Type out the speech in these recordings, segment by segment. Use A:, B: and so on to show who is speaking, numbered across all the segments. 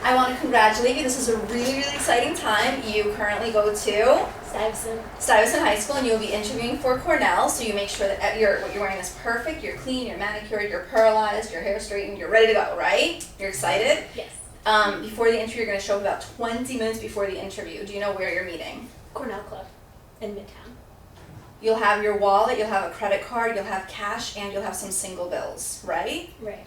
A: I want to congratulate you. This is a really, really exciting time. You currently go to Stuyvesant High School, and you'll be interviewing for Cornell. So you make sure that what you're wearing is perfect. You're clean, you're manicured, you're pearlized, your hair straightened, you're ready to go, right? You're excited?
B: Yes.
A: Before the interview, you're going to show up about 20 minutes before the interview. Do you know where you're meeting?
B: Cornell Club in Midtown.
A: You'll have your wallet, you'll have a credit card, you'll have cash, and you'll have some single bills, right?
B: Right.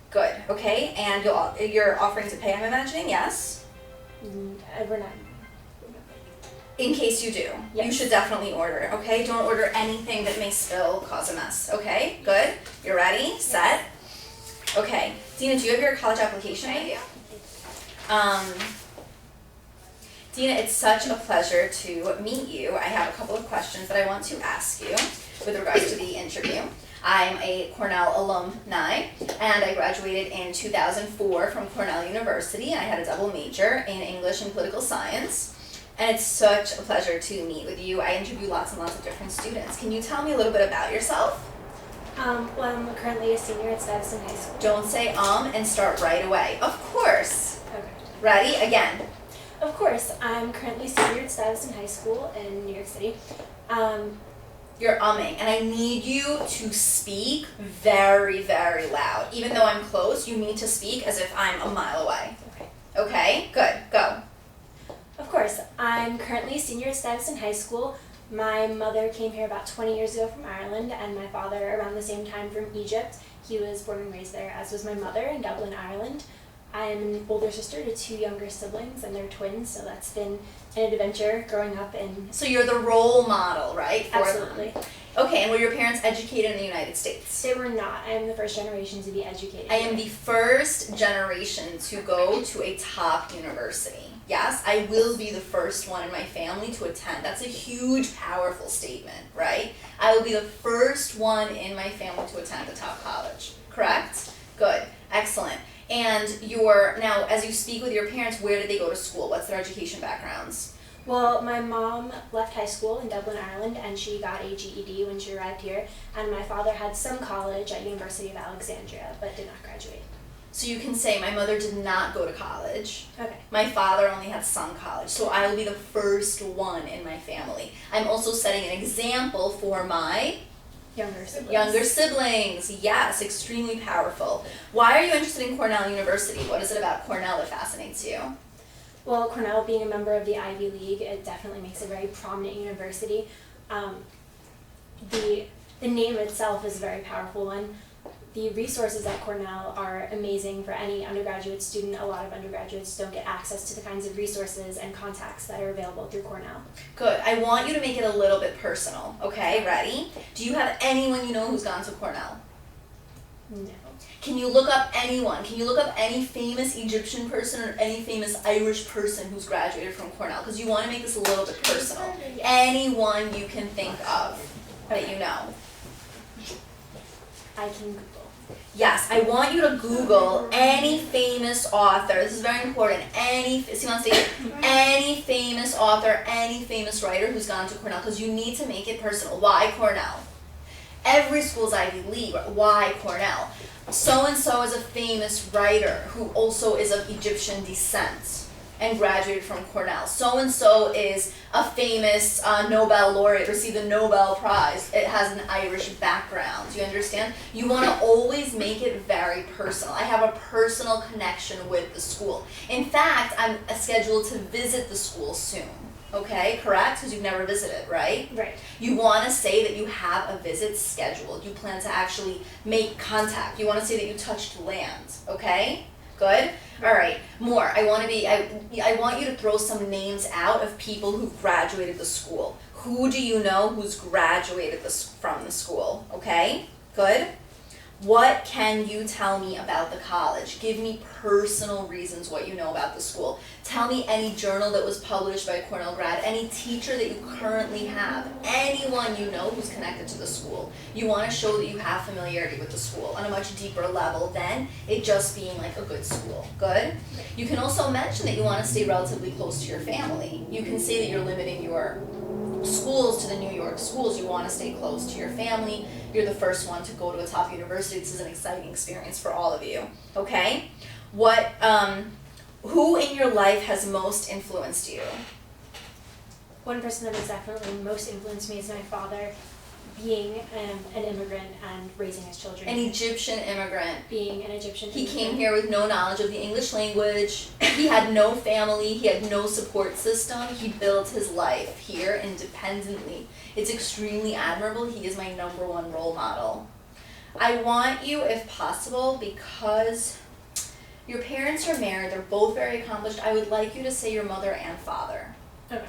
A: Good, okay, and you're offering to pay, I'm imagining, yes?
B: We're not.
A: In case you do,
B: yes.
A: You should definitely order, okay? Don't order anything that may spill, cause a mess, okay? Good, you're ready, set? Okay, Dina, do you have your college application with you? Dina, it's such a pleasure to meet you. I have a couple of questions that I want to ask you with regards to the interview. I'm a Cornell alumni, and I graduated in 2004 from Cornell University. I had a double major in English and political science, and it's such a pleasure to meet with you. I interview lots and lots of different students. Can you tell me a little bit about yourself?
B: Well, I'm currently a senior at Stuyvesant High School.
A: Don't say and start right away. Of course.
B: Okay.
A: Ready? Again.
B: Of course. I'm currently senior at Stuyvesant High School in New York City.
A: You're umming, and I need you to speak very, very loud. Even though I'm close, you need to speak as if I'm a mile away.
B: Okay.
A: Okay? Good. Go.
B: Of course. I'm currently a senior at Stuyvesant High School. My mother came here about 20 years ago from Ireland, and my father around the same time from Egypt. He was born and raised there, as was my mother in Dublin, Ireland. I'm an older sister to two younger siblings, and they're twins, so that's been an adventure growing up in...
A: So you're the role model, right? For
B: Absolutely.
A: them. Okay, and were your parents educated in the United States?
B: They were not. I am the first generation to be educated.
A: I am the first generation to go to a top university. Yes, I will be the first one in my family to attend. That's a huge, powerful statement, right? I will be the first one in my family to attend a top college. Correct? Good. Excellent. And now, as you speak with your parents, where did they go to school? What's their education backgrounds?
B: Well, my mom left high school in Dublin, Ireland, and she got a GED when she arrived here. And my father had some college at University of Alexandria, but did not graduate.
A: So you can say, my mother did not go to college.
B: Okay.
A: My father only had some college. So I will be the first one in my family. I'm also setting an example for my
B: Younger
A: siblings. Yes, extremely powerful. Why are you interested in Cornell University? What is it about Cornell that fascinates you?
B: Well, Cornell being a member of the Ivy League, it definitely makes a very prominent university. The name itself is a very powerful one. The resources at Cornell are amazing for any undergraduate student. A lot of undergraduates don't get access to the kinds of resources and contacts that are available through Cornell.
A: Good. I want you to make it a little bit personal, okay? Ready? Do you have anyone you know who's gone to Cornell?
B: No.
A: Can you look up anyone? Can you look up any famous Egyptian person or any famous Irish person who's graduated from Cornell? Because you want to make this a little bit personal.
B: Yes.
A: Anyone you can think of that you know.
B: I can Google.
A: Yes, I want you to Google any famous author. This is very important. Any famous author, any famous writer who's gone to Cornell, because you need to make it personal. Why Cornell? Every school's Ivy League. Why Cornell? So-and-so is a famous writer who also is of Egyptian descent and graduated from Cornell. So-and-so is a famous Nobel laureate, received the Nobel Prize. It has an Irish background. Do you understand? You want to always make it very personal. I have a personal connection with the school. In fact, I'm scheduled to visit the school soon. Okay, correct? Because you've never visited, right?
B: Right.
A: You want to say that you have a visit scheduled. You plan to actually make contact. You want to say that you touched land, okay? Good? All right, more. I want you to throw some names out of people who graduated the school. Who do you know who's graduated from the school? Okay? Good? What can you tell me about the college? Give me personal reasons what you know about the school. Tell me any journal that was published by a Cornell grad, any teacher that you currently have, anyone you know who's connected to the school. You want to show that you have familiarity with the school on a much deeper level than it just being like a good school. Good? You can also mention that you want to stay relatively close to your family. You can say that you're limiting your schools to the New York schools. You want to stay close to your family. You're the first one to go to a top university. This is an exciting experience for all of you. Okay? Who in your life has most influenced you?
B: One person that has definitely most influenced me is my father, being an immigrant and raising his children.
A: An Egyptian immigrant.
B: Being an Egyptian
A: He
B: immigrant.
A: came here with no knowledge of the English language. He had no family. He had no support system. He built his life here independently. It's extremely admirable. He is my #1 role model. I want you, if possible, because your parents are married, they're both very accomplished, I would like you to say your mother and father.
B: Okay.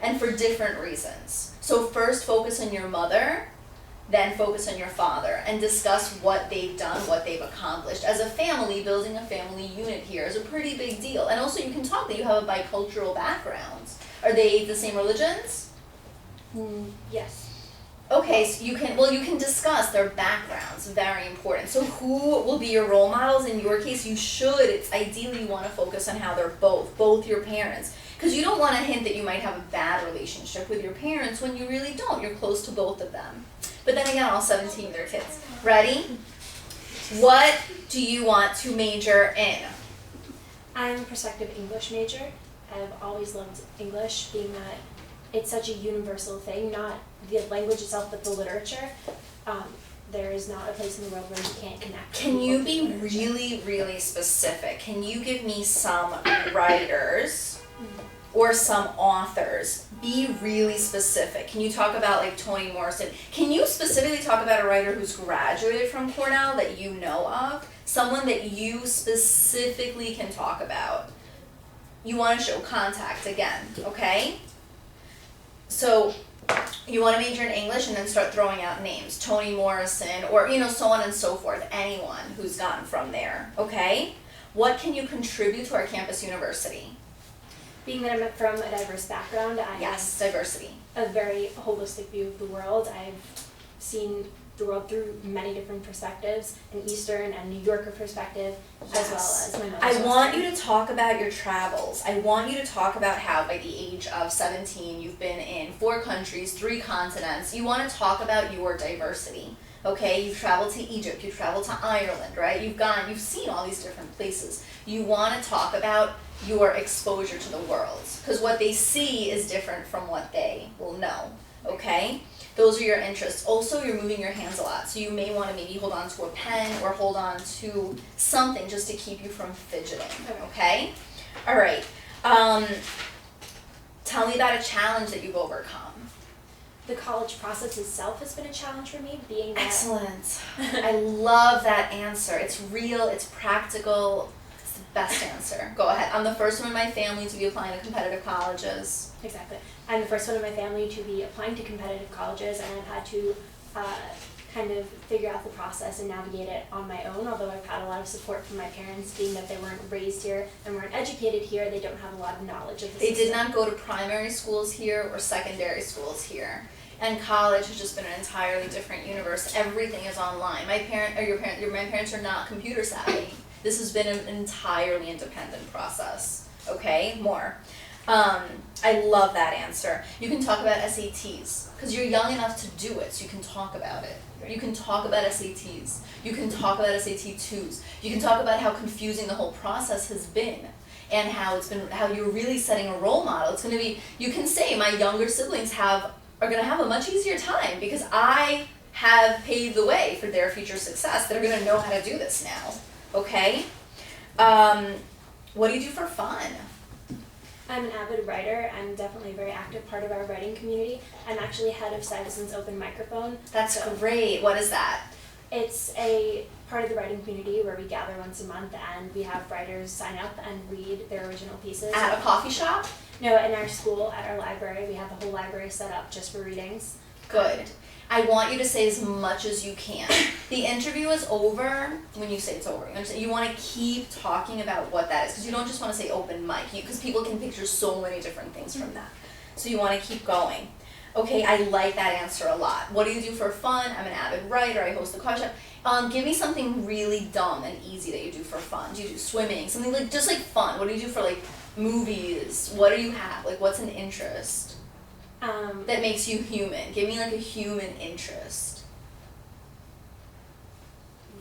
A: And for different reasons. So first focus on your mother, then focus on your father, and discuss what they've done, what they've accomplished. As a family, building a family unit here is a pretty big deal. And also you can talk that you have a bicultural background. Are they the same religions?
B: Yes.
A: Okay, so you can discuss their backgrounds, very important. So who will be your role models? In your case, it's ideally you want to focus on how they're both your parents. Because you don't want to hint that you might have a bad relationship with your parents when you really don't. You're close to both of them. But then again, all 17 of their kids. Ready? What do you want to major in?
B: I'm a prospective English major. I've always loved English, being that it's such a universal thing, not the language itself, but the literature. There is not a place in the world where you can't connect.
A: Can you be really, really specific? Can you give me some writers or some authors? Be really specific. Can you talk about like Toni Morrison? Can you specifically talk about a writer who's graduated from Cornell that you know of? Someone that you specifically can talk about. You want to show contact again, okay? So you want to major in English and then start throwing out names. Toni Morrison, or so on and so forth. Anyone who's gotten from there, okay? What can you contribute to our campus university?
B: Being that I'm from a diverse background, I
A: Yes, diversity.
B: have a very holistic view of the world. I've seen the world through many different perspectives, an Eastern and New Yorker perspective, as well as my mother's.
A: I want you to talk about your travels. I want you to talk about how by the age of 17 you've been in 4 countries, 3 continents. You want to talk about your diversity. Okay, you've traveled to Egypt, you've traveled to Ireland, right? You've seen all these different places. You want to talk about your exposure to the world, because what they see is different from what they will know, okay? Those are your interests. Also, you're moving your hands a lot, so you may want to maybe hold on to a pen or hold on to something just to keep you from fidgeting, okay? All right. Tell me about a challenge that you've overcome.
B: The college process itself has been a challenge for me, being that...
A: Excellent. I love that answer. It's real, it's practical, it's the best answer. Go ahead. I'm the first one in my family to be applying to competitive colleges.
B: Exactly. I'm the first one in my family to be applying to competitive colleges, and I've had to kind of figure out the process and navigate it on my own, although I've had a lot of support from my parents, being that they weren't raised here and weren't educated here. They don't have a lot of knowledge of the
A: They
B: system.
A: did not go to primary schools here or secondary schools here. And college has just been an entirely different universe. Everything is online. My parents are not computer savvy. This has been an entirely independent process. Okay, more. I love that answer. You can talk about SATs because you're young enough to do it, so you can talk about it. You can talk about SATs. You can talk about SAT 2s. You can talk about how confusing the whole process has been, and how you're really setting a role model. It's going to be. You can say my younger siblings are going to have a much easier time because I have paved the way for their future success. They're going to know how to do this now. Okay? What do you do for fun?
B: I'm an avid writer. I'm definitely a very active part of our writing community. I'm actually head of Stuyvesant's Open Microphone.
A: That's great. What is that?
B: It's a part of the writing community where we gather once a month and we have writers sign up and read their original pieces.
A: At a coffee shop?
B: No, in our school, at our library. We have the whole library set up just for readings.
A: Good. I want you to say as much as you can. The interview is over when you say it's over. You want to keep talking about what that is, because you don't just want to say open mic, because people can picture so many different things from that. So you want to keep going. Okay, I like that answer a lot. What do you do for fun? I'm an avid writer. I host a coffee shop. Give me something really dumb and easy that you do for fun. Do you do swimming? Something like just like fun. What do you do for like movies? What do you have? Like, what's an interest that makes you human? Give me like a human interest.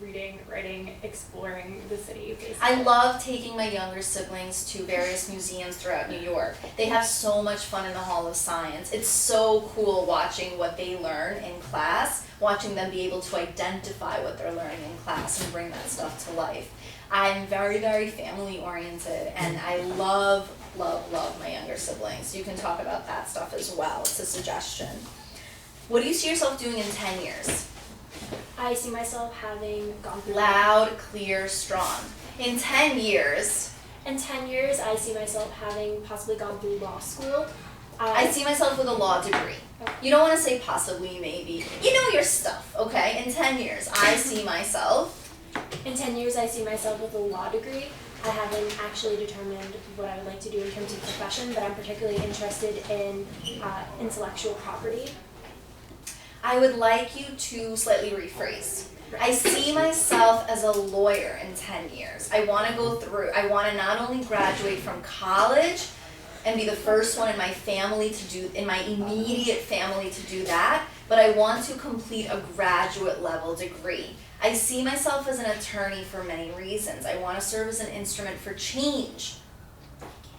B: reading, writing, exploring the city, basically.
A: I love taking my younger siblings to various museums throughout New York. They have so much fun in the Hall of Science. It's so cool watching what they learn in class, watching them be able to identify what they're learning in class and bring that stuff to life. I'm very, very family oriented, and I love my younger siblings. You can talk about that stuff as well. It's a suggestion. What do you see yourself doing in 10 years?
B: I see myself having gone through...
A: Loud, clear, strong. In 10 years...
B: In 10 years, I see myself having possibly gone through law school.
A: I see myself with a law degree.
B: Okay.
A: You don't want to say possibly, maybe. You know your stuff, okay? In 10 years, I see myself...
B: In 10 years, I see myself with a law degree. I haven't actually determined what I would like to do in terms of profession, but I'm particularly interested in intellectual property.
A: I would like you to slightly rephrase. I see myself as a lawyer in 10 years. I want to not only graduate from college and be the first one in my family to do, in my immediate family to do that, but I want to complete a graduate level degree. I see myself as an attorney for many reasons. I want to serve as an instrument for change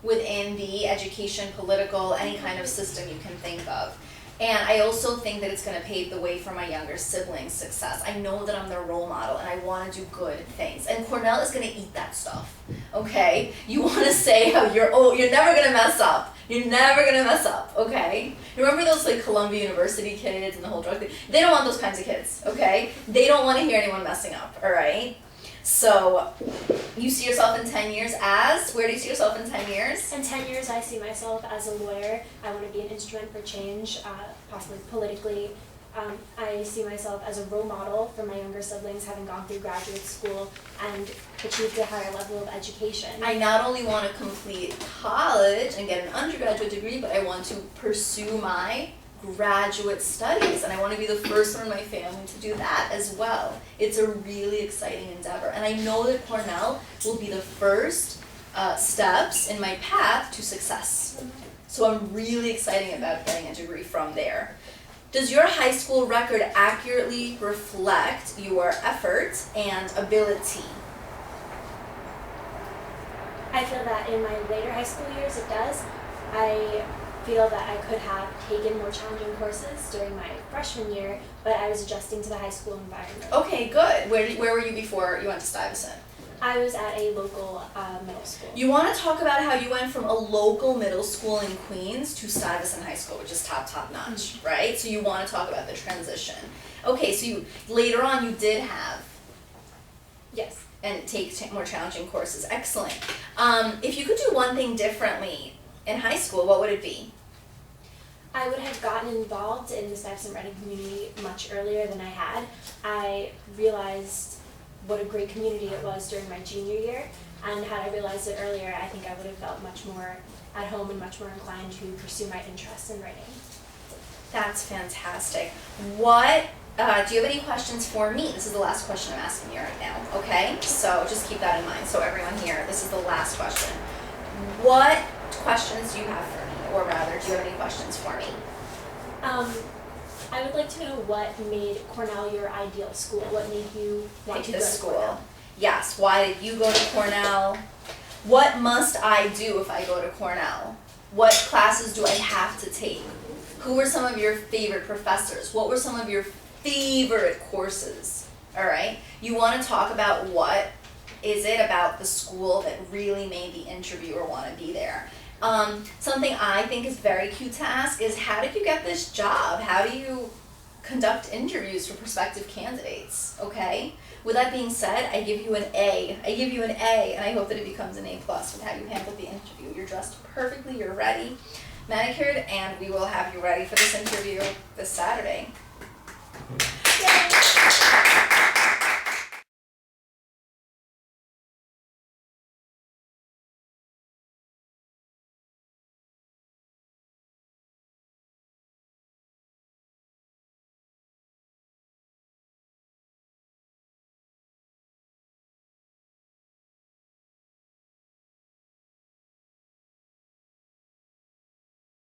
A: within the education, political, any kind of system you can think of. And I also think that it's going to pave the way for my younger siblings' success. I know that I'm their role model and I want to do good things. And Cornell is going to eat that stuff, okay? You want to say how you're never going to mess up. You're never going to mess up, okay? Remember those like Columbia University kids and the whole drug thing? They don't want those kinds of kids, okay? They don't want to hear anyone messing up, all right? So, you see yourself in 10 years as? Where do you see yourself in 10 years?
B: In 10 years, I see myself as a lawyer. I want to be an instrument for change, possibly politically. I see myself as a role model for my younger siblings, having gone through graduate school and achieved a higher level of education.
A: I not only want to complete college and get an undergraduate degree, but I want to pursue my graduate studies, and I want to be the first one in my family to do that as well. It's a really exciting endeavor, and I know that Cornell will be the first steps in my path to success. So I'm really excited about getting a degree from there. Does your high school record accurately reflect your effort and ability?
B: I feel that in my later high school years it does. I feel that I could have taken more challenging courses during my freshman year, but I was adjusting to the high school environment.
A: Okay, good. Where were you before you went to Stuyvesant?
B: I was at a local middle school.
A: You want to talk about how you went from a local middle school in Queens to Stuyvesant High School, which is top notch, right? So you want to talk about the transition. Okay, so later on you did have...
B: Yes.
A: And take more challenging courses. Excellent. If you could do one thing differently in high school, what would it be?
B: I would have gotten involved in the Stuyvesant Reading community much earlier than I had. I realized what a great community it was during my junior year, and had I realized it earlier, I think I would have felt much more at home and much more inclined to pursue my interest in writing.
A: That's fantastic. What, do you have any questions for me? This is the last question I'm asking you right now, okay? So just keep that in mind. So everyone here, this is the last question. What questions do you have for me? Or rather, do you have any questions for me?
B: I would like to know what made Cornell your ideal school. What made you want to go to Cornell?
A: Yes, why did you go to Cornell? What must I do if I go to Cornell? What classes do I have to take? Who were some of your favorite professors? What were some of your favorite courses? All right, you want to talk about what is it about the school that really made the interviewer want to be there. Something I think is very cute to ask is, how did you get this job? How do you conduct interviews for prospective candidates? Okay? With that being said, I give you an A. I give you an A, and I hope that it becomes an A+ with how you handled the interview. You're dressed perfectly, you're ready, manicured, and we will have you ready for this interview this Saturday.